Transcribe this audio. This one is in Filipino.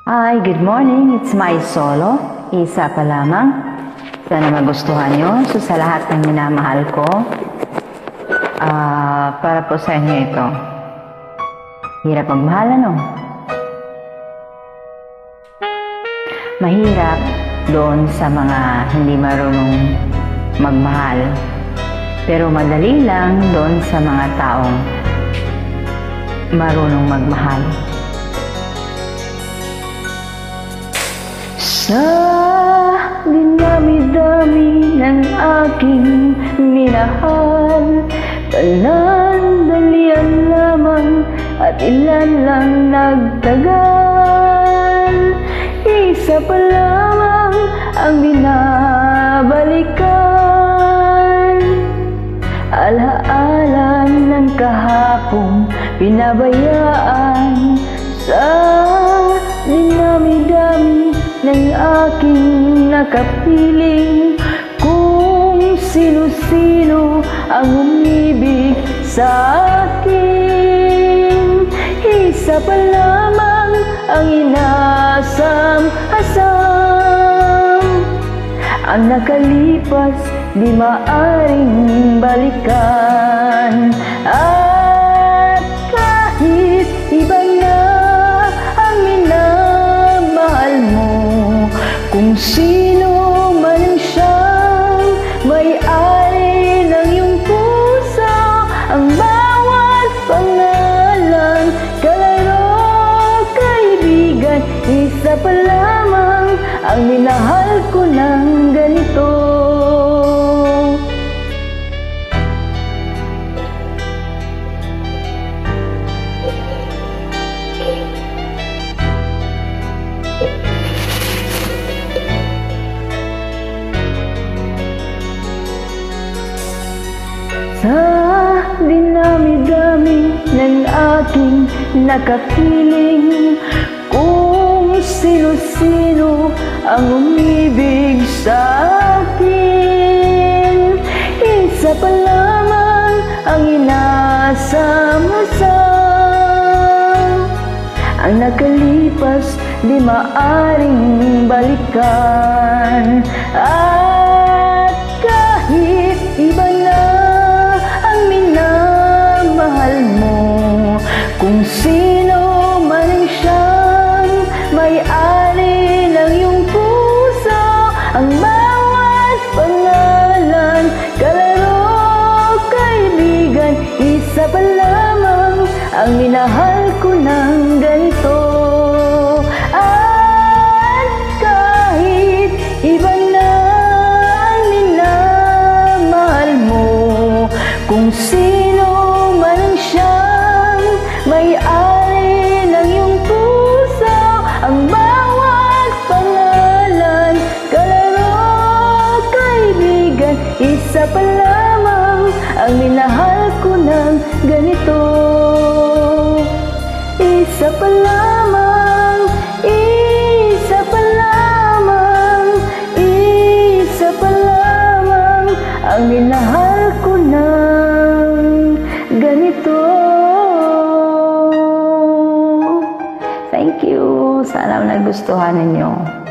Hi, good morning. It's my solo. Isa pa lamang. Sana magustuhan nyo. So, sa lahat ng minamahal ko, para po sa inyo ito. Hirap magmahal, ano? Mahirap doon sa mga hindi marunong magmahal. Pero madali lang doon sa mga taong marunong magmahal. Sa dinami-dami ng aking minahal, panandalian lamang at ilan lang nagtagal. Isa pa lamang ang binabalikan, alaala ng kahapong pinabayaan. Sa dinami-dami ng aking nakapiling, kung sino-sino ang umibig sa akin. Isa pa lamang ang inasam-asam, ang nakalipas di maaring balikan. At kahit iba na ang minamahal mo, kung sino man siyang may-ari ng iyong puso, ang bawat pangalan, kalaro, kaibigan, isa pa lamang ang minahal ko ng ganito. Sa dinami-dami ng aking nakapiling, kung sino-sino ang umibig sa akin. Isa pa lamang ang inasam-asam, ang nakalipas di maaring balikan. At kahit iba na ang minamahal mo, kung sino man siyang may-ari ng iyong puso, ang bawat pangalan, kalaro, kaibigan, isa pa lamang ang minahal ko ng ganito. At kahit iba na ang minamahal mo, kung sino man siyang may-ari ng iyong puso, ang bawat pangalan, kalaro, kaibigan, isa pa lamang ang minahal ko ng ganito. Isa pa lamang, isa pa lamang, isa pa lamang ang minahal ko ng ganito. Thank you. Sana nagustuhan ninyo.